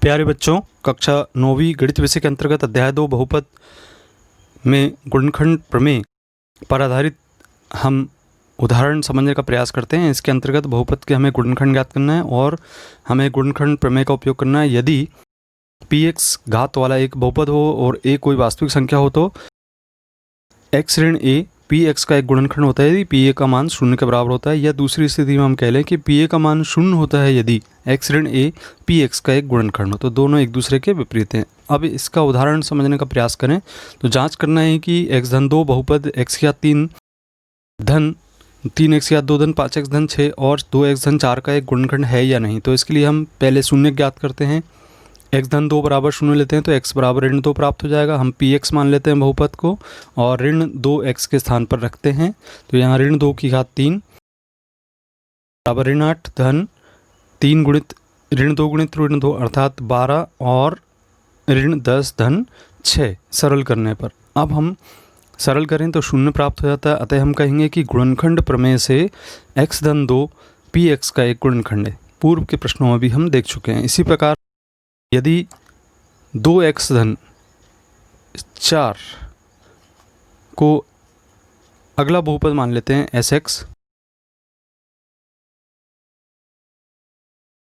प्यारे बच्चों, कक्षा 9वीं गणित विषय के अंतर्गत अध्याय 2 बहुपद में गुणनखंड प्रमेय पर आधारित हम उदाहरण समझने का प्रयास करते हैं। इसके अंतर्गत बहुपद के हमें गुणनखंड ज्ञात करना है और हमें गुणनखंड प्रमेय का उपयोग करना है। यदि px घात वाला एक बहुपद हो और a कोई वास्तविक संख्या हो तो x ऋण a px का एक गुणनखंड होता है यदि pa का मान 0 के बराबर होता है, या दूसरी स्थिति में हम कह लें कि pa का मान 0 होता है यदि x ऋण a px का एक गुणनखंड हो। तो दोनों एक दूसरे के विपरीत हैं। अब इसका उदाहरण समझने का प्रयास करें तो जांच करना है कि x धन 2 बहुपद x की घात 3 धन 3x की घात 2 धन 5x धन 6 और 2x धन 4 का एक गुणनखंड है या नहीं। तो इसके लिए हम पहले शून्य ज्ञात करते हैं। x धन 2 बराबर 0 लेते हैं तो x बराबर ऋण 2 प्राप्त हो जाएगा। हम px मान लेते हैं बहुपद को और ऋण 2x के स्थान पर रखते हैं। तो यहाँ ऋण 2 की घात 3 बराबर ऋण 8 धन 3 गुणित ऋण 2 गुणित ऋण 2 अर्थात 12 और ऋण 10 धन 6 सरल करने पर। अब हम सरल करें तो 0 प्राप्त हो जाता है। अतः हम कहेंगे कि गुणनखंड प्रमेय से x धन 2 px का एक गुणनखंड है। पूर्व के प्रश्नों में भी हम देख चुके हैं। इसी प्रकार यदि 2x धन 4 को अगला बहुपद मान लेते हैं sx,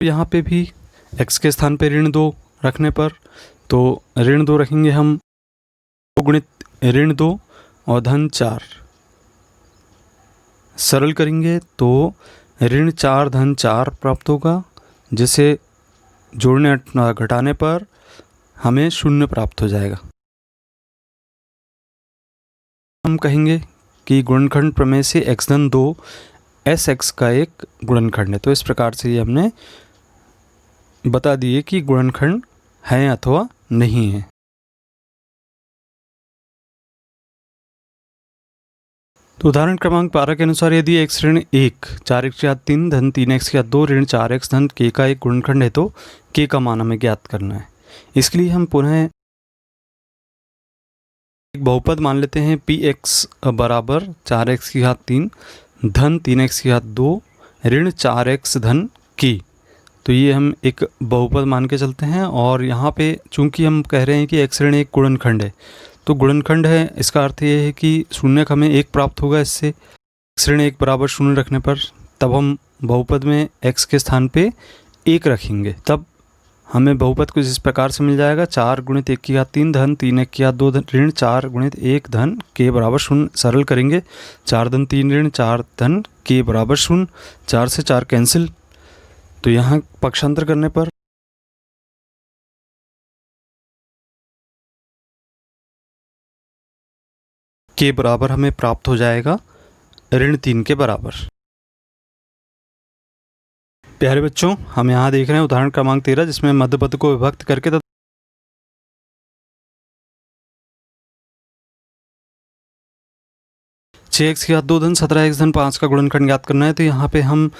यहाँ पे भी x के स्थान पे ऋण 2 रखने पर तो ऋण 2 रखेंगे हम 2 गुणित ऋण 2 और धन 4 सरल करेंगे तो ऋण 4 धन 4 प्राप्त होगा, जिसे जोड़ने घटाने पर हमें 0 प्राप्त हो जाएगा। हम कहेंगे कि गुणनखंड प्रमेय से x धन 2 sx का एक गुणनखंड है। तो इस प्रकार से ये हमने बता दिए कि गुणनखंड है अथवा नहीं है। तो उदाहरण क्रमांक 12 के अनुसार यदि x ऋण 1 4x की घात 3 धन 3x की घात 2 ऋण 4x धन k का एक गुणनखंड है तो k का मान हमें ज्ञात करना है। इसके लिए हम पुनः एक बहुपद मान लेते हैं px बराबर 4x की घात 3 धन 3x की घात 2 ऋण 4x धन k। तो ये हम एक बहुपद मान के चलते हैं और यहाँ पे चूंकि हम कह रहे हैं कि x ऋण एक गुणनखंड है तो गुणनखंड है, इसका अर्थ ये है कि शून्य हमें 1 प्राप्त होगा इससे। x ऋण 1 बराबर 0 रखने पर तब हम बहुपद में x के स्थान पे 1 रखेंगे, तब हमें बहुपद कुछ इस प्रकार से मिल जाएगा 4 गुणित 1 की घात 3 धन 3 1 की घात 2 धन ऋण 4 गुणित 1 धन k बराबर 0। सरल करेंगे 4 धन 3 ऋण 4 धन k बराबर 0। 4 से 4 कैंसिल, तो यहाँ पक्षांतर करने पर के बराबर हमें प्राप्त हो जाएगा ऋण 3 के बराबर। प्यारे बच्चों, हम यहाँ देख रहे हैं उदाहरण क्रमांक 13 जिसमें मध्य पद को विभक्त करके 6x की घात 2 धन 17x धन 5 का गुणनखंड ज्ञात करना है। तो यहाँ पे हम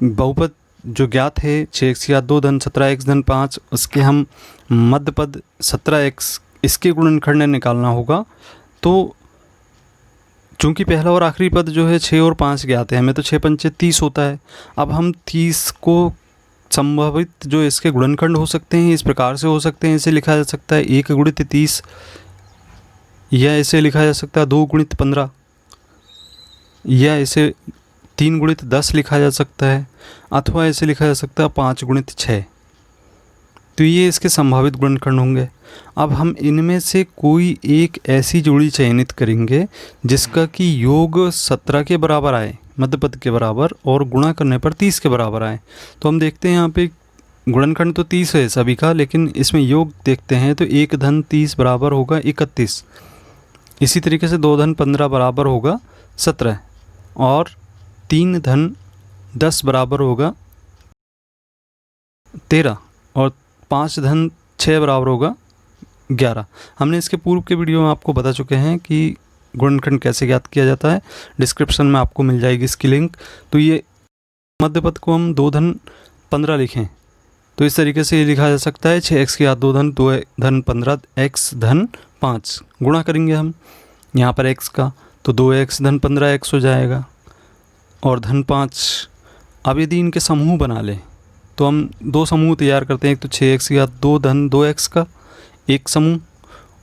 बहुपद जो ज्ञात है 6x की घात 2 धन 17x धन 5, उसके हम मध्य पद 17x इसके गुणनखंड निकालना होगा। तो चूंकि पहला और आखिरी पद जो है 6 और 5 ज्ञात है हमें, तो 6 पंचे 30 होता है। अब हम 30 को संभावित जो इसके गुणनखंड हो सकते हैं इस प्रकार से हो सकते हैं। इसे लिखा जा सकता है 1 गुणित 30, या इसे लिखा जा सकता है 2 गुणित 15, या इसे 3 गुणित 10 लिखा जा सकता है, अथवा इसे लिखा जा सकता है 5 गुणित 6। तो ये इसके संभावित गुणनखंड होंगे। अब हम इनमें से कोई एक ऐसी जोड़ी चयनित करेंगे जिसका कि योग 17 के बराबर आए, मध्यपद के बराबर, और गुणा करने पर 30 के बराबर आए। तो हम देखते हैं यहाँ पे गुणनखंड तो 30 है सभी का, लेकिन इसमें योग देखते हैं तो 1 धन 30 बराबर होगा 31। इसी तरीके से 2 धन 15 बराबर होगा 17 और 3 धन 10 बराबर होगा 13 और 5 धन 6 बराबर होगा 11। हमने इसके पूर्व के वीडियो में आपको बता चुके हैं कि गुणनखंड कैसे ज्ञात किया जाता है। डिस्क्रिप्शन में आपको मिल जाएगी इसकी लिंक। तो ये मध्यपद को हम 2 धन 15 लिखें तो इस तरीके से ये लिखा जा सकता है 6x की घात 2 धन 2 धन 15 x धन 5। गुणा करेंगे हम यहाँ पर x का तो 2x धन 15 x हो जाएगा और धन 5। अब यदि इनके समूह बना लें तो हम दो समूह तैयार करते हैं, एक तो 6x घात 2 धन 2x का एक समूह,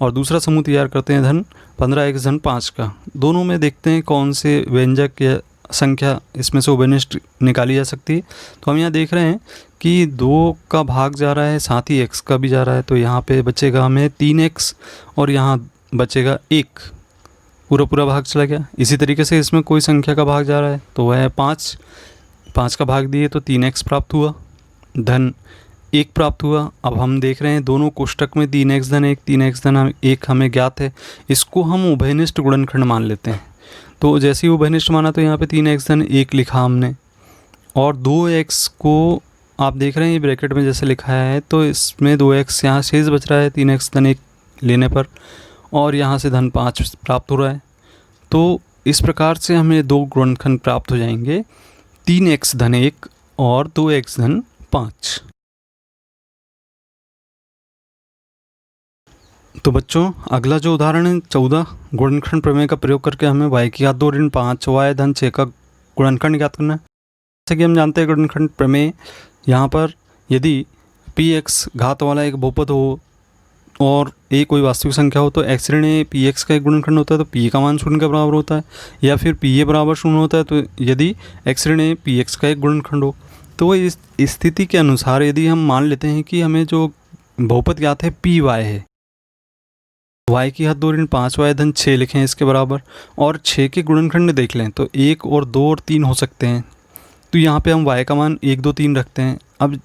और दूसरा समूह तैयार करते हैं धन 15x धन 5 का। दोनों में देखते हैं कौन से व्यंजक या संख्या इसमें से उभयनिष्ठ निकाली जा सकती है। तो हम यहाँ देख रहे हैं कि 2 का भाग जा रहा है, साथ ही x का भी जा रहा है, तो यहाँ पे बचेगा हमें 3x और यहाँ बचेगा 1, पूरा भाग चला गया। इसी तरीके से इसमें कोई संख्या का भाग जा रहा है तो वह है 5, 5 का भाग दिए तो 3x प्राप्त हुआ धन 1 प्राप्त हुआ। अब हम देख रहे हैं दोनों कोष्टक में 3x धन 1 3x धन 1 हमें ज्ञात है, इसको हम उभयनिष्ठ गुणनखंड मान लेते हैं। तो जैसे ही उभयनिष्ठ माना तो यहाँ पे 3x धन 1 लिखा हमने, और 2x को आप देख रहे हैं ये ब्रैकेट में जैसे लिखा है, तो इसमें 2x यहाँ शेष बच रहा है 3x धन 1 लेने पर, और यहाँ से धन 5 प्राप्त हो रहा है। तो इस प्रकार से हमें 2 गुणनखंड प्राप्त हो जाएंगे, 3x धन 1 और 2x धन 5। तो बच्चों अगला जो उदाहरण है 14, गुणनखंड प्रमेय का प्रयोग करके हमें y की घात 2 ऋण 5 y धन 6 का गुणनखंड ज्ञात करना है। जैसे कि हम जानते हैं गुणनखंड प्रमेय, यहाँ पर यदि px घात वाला एक बहुपद हो और a कोई वास्तविक संख्या हो तो x ऋण a px का एक गुणनखंड होता है, तो p का मान 0 के बराबर होता है, या फिर pa बराबर 0 होता है तो यदि x ऋण a px का एक गुणनखंड हो। तो इस स्थिति के अनुसार यदि हम मान लेते हैं कि हमें जो बहुपद ज्ञात है py है, y की घात 2 ऋण 5 y धन 6 लिखें इसके बराबर, और 6 के गुणनखंड देख लें तो 1 और 2 और 3 हो सकते हैं। तो यहाँ पे हम y का मान 1 2 3 रखते हैं। अब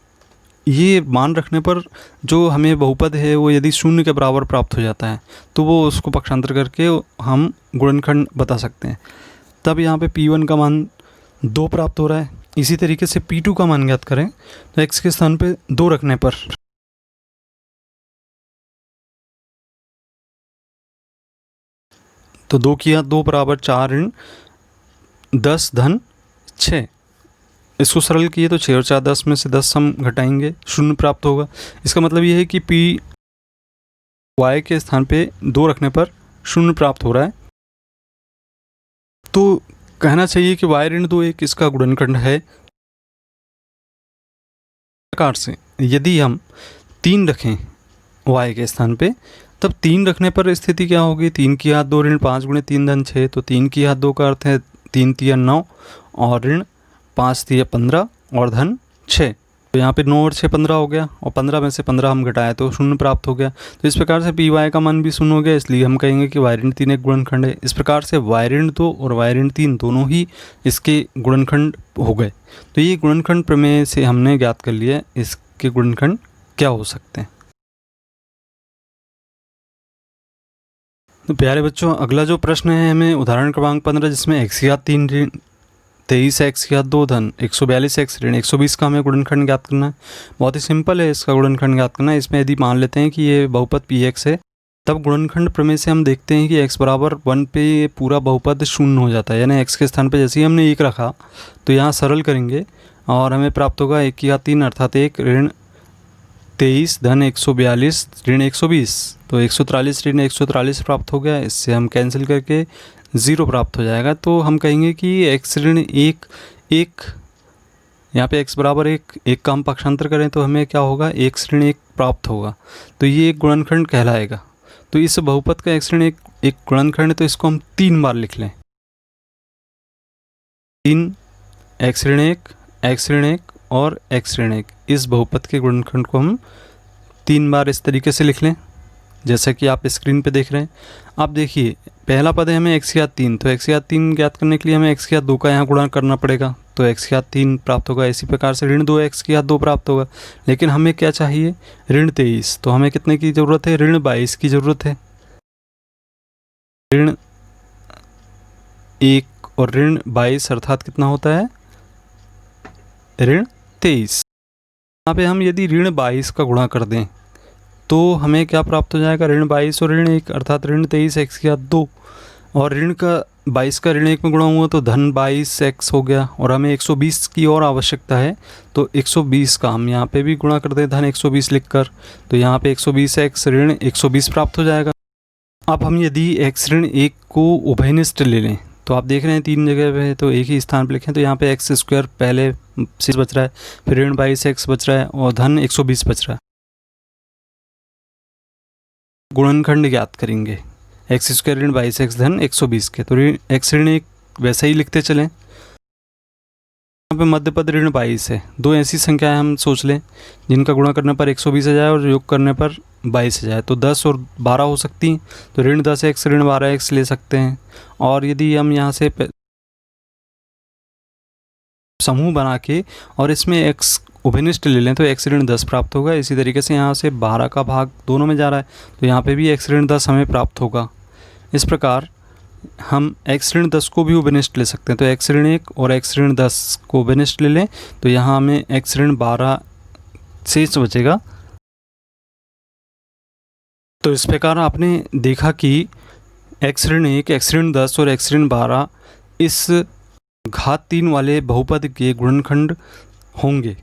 ये मान रखने पर जो हमें बहुपद है वो यदि 0 के बराबर प्राप्त हो जाता है तो वो उसको पक्षांतर करके हम गुणनखंड बता सकते हैं। तब यहाँ पे p1 का मान 2 प्राप्त हो रहा है। इसी तरीके से p2 का मान ज्ञात करें तो x के स्थान पे 2 रखने पर तो 2 की घात 2 बराबर 4 ऋण 10 धन 6। इसको सरल किए तो 6 और 4 10 में से 10 हम घटाएंगे 0 प्राप्त होगा। इसका मतलब ये है कि p y के स्थान पे 2 रखने पर 0 प्राप्त हो रहा है। तो कहना चाहिए कि y ऋण 2 1 इसका गुणनखंड है। प्रकार से यदि हम 3 रखें y के स्थान पे, तब 3 रखने पर स्थिति क्या होगी, 3 की घात 2 ऋण 5 गुणे 3 धन 6, तो 3 की घात 2 का अर्थ है 3 तिया 9 और ऋण 5 तिया 15 और धन 6। तो यहाँ पे 9 और 6 15 हो गया, और 15 में से 15 हम घटाए तो 0 प्राप्त हो गया। तो इस प्रकार से py का मान भी 0 हो गया, इसलिए हम कहेंगे कि y ऋण 3 एक गुणनखंड है। इस प्रकार से y ऋण 2 और y ऋण 3 दोनों ही इसके गुणनखंड हो गए। तो ये गुणनखंड प्रमेय से हमने ज्ञात कर लिया इसके गुणनखंड क्या हो सकते हैं। तो प्यारे बच्चों अगला जो प्रश्न है हमें उदाहरण क्रमांक 15, जिसमें x की घात 3 ऋण 23 x की घात 2 धन 142 x ऋण 120 का हमें गुणनखंड ज्ञात करना है। बहुत ही सिंपल है इसका गुणनखंड ज्ञात करना है। इसमें यदि मान लेते हैं कि ये बहुपद px है, तब गुणनखंड प्रमेय से हम देखते हैं कि x बराबर 1 पे ये पूरा बहुपद 0 हो जाता है, यानी x के स्थान पे जैसे ही हमने 1 रखा तो यहाँ सरल करेंगे और हमें प्राप्त होगा 1 की घात 3 अर्थात 1 ऋण 23 धन 142 ऋण 120, तो 143 ऋण 143 प्राप्त हो गया। इससे हम कैंसिल करके 0 प्राप्त हो जाएगा। तो हम कहेंगे कि x ऋण 1 1, यहाँ पे x बराबर 1 का हम पक्षांतर करें तो हमें क्या होगा, x ऋण 1 प्राप्त होगा। तो ये एक गुणनखंड कहलाएगा। तो इस बहुपद का x ऋण 1 गुणनखंड, तो इसको हम 3 बार लिख लें, 3 x ऋण 1 x ऋण 1 और x ऋण 1। इस बहुपद के गुणनखंड को हम 3 बार इस तरीके से लिख लें जैसा कि आप स्क्रीन पे देख रहे हैं। आप देखिए पहला पद है हमें x की घात 3, तो x की घात 3 ज्ञात करने के लिए हमें x की घात 2 का यहाँ गुणा करना पड़ेगा, तो x की घात 3 प्राप्त होगा। इसी प्रकार से ऋण 2 x की घात 2 प्राप्त होगा। लेकिन हमें क्या चाहिए, ऋण 23, तो हमें कितने की ज़रूरत है, ऋण 22 की ज़रूरत है। ऋण 1 और ऋण 22 अर्थात कितना होता है, ऋण 23। यहाँ पे हम यदि ऋण 22 का गुणा कर दें तो हमें क्या प्राप्त हो जाएगा, ऋण 22 और ऋण 1 अर्थात ऋण 23 x की घात 2, और ऋण का 22 का ऋण 1 में गुणा हुआ तो धन 22 x हो गया। और हमें 120 की और आवश्यकता है, तो 120 का हम यहाँ पे भी गुणा कर दें धन 120 लिखकर, तो यहाँ पे 120 x ऋण 120 प्राप्त हो जाएगा। अब हम यदि x ऋण 1 को उभयनिष्ठ ले लें तो आप देख रहे हैं 3 जगह पे, तो एक ही स्थान पे लिखें। तो यहाँ पे एक्स स्क्वायर पहले शेष बच रहा है, फिर ऋण 22x बच रहा है और धन 120 बच रहा है। गुणनखंड ज्ञात करेंगे, एक्स स्क्वायर ऋण 22x धन 120 के। तो एक्स ऋण 1 वैसे ही लिखते चलें। यहाँ पे मध्य पद ऋण 22 है। 2 ऐसी संख्याएं हम सोच लें जिनका गुणा करने पर 120 आ जाए और योग करने पर 22 आ जाए। तो 10 और 12 हो सकती हैं, तो ऋण 10x ऋण 12x ले सकते हैं। और यदि हम यहाँ से समूह बना के और इसमें x उभयनिष्ठ ले लें तो x ऋण 10 प्राप्त होगा। इसी तरीके से यहाँ से 12 का भाग दोनों में जा रहा है, तो यहाँ पे भी x ऋण 10 हमें प्राप्त होगा। इस प्रकार हम x ऋण 10 को भी उभयनिष्ठ ले सकते हैं। तो x ऋण 1 और x ऋण 10 को उभयनिष्ठ ले लें, तो यहाँ हमें x ऋण 12 शेष बचेगा। तो इस प्रकार आपने देखा कि x ऋण 1, x ऋण 10 और x ऋण 12 इस घात 3 वाले बहुपद के गुणनखंड होंगे।